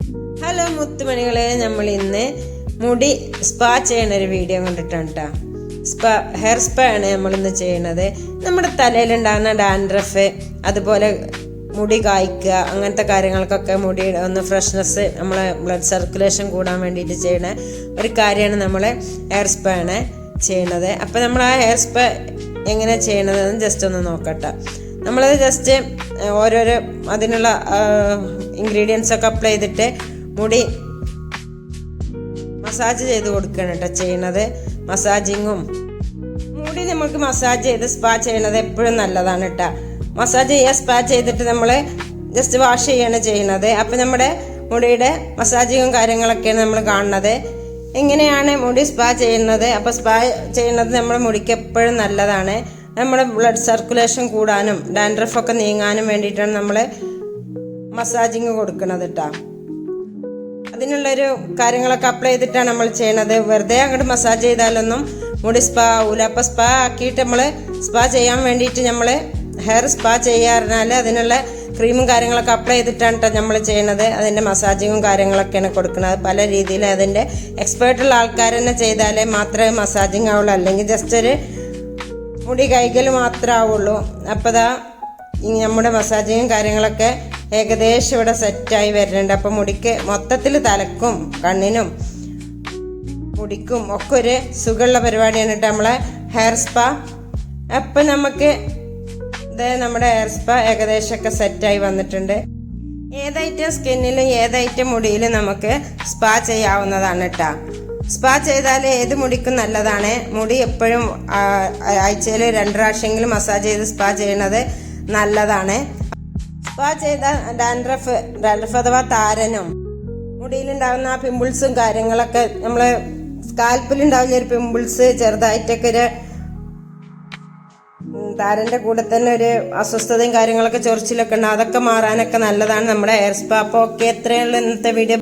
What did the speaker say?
Hello മുത്തുമണികളെ, നമ്മൾ ഇന്ന് മുടി സ്പാ ചെയ്യുന്ന ഒരു വീഡിയോ കണ്ടിട്ടാണ് കേട്ടോ. ഹെയർ സ്പാ ആണ് നമ്മളിന്ന് ചെയ്യണത്. നമ്മുടെ തലയിലുണ്ടാകുന്ന ഡാൻഡ്രഫ്, അതുപോലെ മുടി കായ്ക്കുക, അങ്ങനത്തെ കാര്യങ്ങൾക്കൊക്കെ മുടി ഒന്ന് ഫ്രഷ്നെസ്, നമ്മളെ ബ്ലഡ് സർക്കുലേഷൻ കൂടാൻ വേണ്ടിയിട്ട് ചെയ്യുന്ന ഒരു കാര്യമാണ് നമ്മൾ ഹെയർ സ്പാ ആണ് ചെയ്യണത്. അപ്പോൾ നമ്മൾ ആ ഹെയർ സ്പാ എങ്ങനെ ചെയ്യണതെന്ന് ജസ്റ്റ് ഒന്ന് നോക്കട്ടെ. നമ്മളത് ജസ്റ്റ് ഓരോരോ അതിനുള്ള ഇൻഗ്രീഡിയൻസ് ഒക്കെ അപ്ലൈ ചെയ്തിട്ട് മുടി മസാജ് ചെയ്ത് കൊടുക്കണം കേട്ടോ ചെയ്യണത്. മസാജിങ്ങും മുടി നമുക്ക് മസാജ് ചെയ്ത് സ്പാ ചെയ്യണത് എപ്പോഴും നല്ലതാണ് കേട്ടോ. മസാജ് ചെയ്യുക, സ്പാ ചെയ്തിട്ട് നമ്മൾ ജസ്റ്റ് വാഷ് ചെയ്യാണ് ചെയ്യണത്. അപ്പം നമ്മുടെ മുടിയുടെ മസാജിങ്ങും കാര്യങ്ങളൊക്കെയാണ് നമ്മൾ കാണുന്നത്. എങ്ങനെയാണ് മുടി സ്പാ ചെയ്യുന്നത്? അപ്പോൾ സ്പാ ചെയ്യുന്നത് നമ്മുടെ മുടിക്ക് എപ്പോഴും നല്ലതാണ്. നമ്മുടെ ബ്ലഡ് സർക്കുലേഷൻ കൂടാനും ഡാൻഡ്രഫൊക്കെ നീങ്ങാനും വേണ്ടിയിട്ടാണ് നമ്മൾ മസാജിങ് കൊടുക്കുന്നത് കേട്ടോ. അതിനുള്ളൊരു കാര്യങ്ങളൊക്കെ അപ്ലൈ ചെയ്തിട്ടാണ് നമ്മൾ ചെയ്യണത്. വെറുതെ അങ്ങോട്ട് മസാജ് ചെയ്താലൊന്നും മുടി സ്പാ ആവില്ല. അപ്പോൾ സ്പാ ആക്കിയിട്ട് നമ്മൾ സ്പാ ചെയ്യാൻ വേണ്ടിയിട്ട് നമ്മൾ ഹെയർ സ്പാ ചെയ്യാറിഞ്ഞാൽ അതിനുള്ള ക്രീമും കാര്യങ്ങളൊക്കെ അപ്ലൈ ചെയ്തിട്ടാണ് കേട്ടോ നമ്മൾ ചെയ്യണത്. അതിൻ്റെ മസാജിങ്ങും കാര്യങ്ങളൊക്കെയാണ് കൊടുക്കുന്നത്. പല രീതിയിൽ അതിൻ്റെ എക്സ്പേർട്ടുള്ള ആൾക്കാർ തന്നെ ചെയ്താലേ മാത്രമേ മസാജിങ് ആവുള്ളൂ. അല്ലെങ്കിൽ ജസ്റ്റ് ഒരു മുടി കൈകൾ മാത്രമേ ആവുള്ളൂ. അപ്പോൾ നമ്മുടെ മസാജിങ്ങും കാര്യങ്ങളൊക്കെ ഏകദേശം ഇവിടെ സെറ്റായി വരുന്നുണ്ട്. അപ്പോൾ മുടിക്ക് മൊത്തത്തിൽ തലക്കും കണ്ണിനും മുടിക്കും ഒക്കെ ഒരു സുഖമുള്ള പരിപാടിയാണ് കേട്ടോ നമ്മളെ ഹെയർ സ്പാ. അപ്പം നമുക്ക് നമ്മുടെ ഹെയർ സ്പാ ഏകദേശമൊക്കെ സെറ്റായി വന്നിട്ടുണ്ട്. ഏതൈറ്റം സ്കിന്നിലും ഏതൈറ്റം മുടിയിലും നമുക്ക് സ്പാ ചെയ്യാവുന്നതാണ് കേട്ടോ. സ്പാ ചെയ്താൽ ഏത് മുടിക്കും നല്ലതാണ്. മുടി എപ്പോഴും ആഴ്ചയിൽ 2 പ്രാവശ്യമെങ്കിലും മസാജ് ചെയ്ത് സ്പാ ചെയ്യണത് നല്ലതാണ്. സ്പാ ചെയ്ത ഡാൻഡ്രഫ് അഥവാ താരനും മുടിയിലുണ്ടാകുന്ന ആ പിമ്പിൾസും കാര്യങ്ങളൊക്കെ, നമ്മൾ സ്കാൽപ്പിലുണ്ടാകുന്ന ഒരു പിമ്പിൾസ്, ചെറുതായിട്ടൊക്കെ ഒരു താരൻ്റെ കൂടെ തന്നെ ഒരു അസ്വസ്ഥതയും കാര്യങ്ങളൊക്കെ ചൊറിച്ചിലൊക്കെ ഉണ്ട്, അതൊക്കെ മാറാനൊക്കെ നല്ലതാണ് നമ്മുടെ ഹെയർ സ്പാ. അപ്പോൾ ഓക്കെ, എത്രയുള്ള ഇന്നത്തെ വീഡിയോ.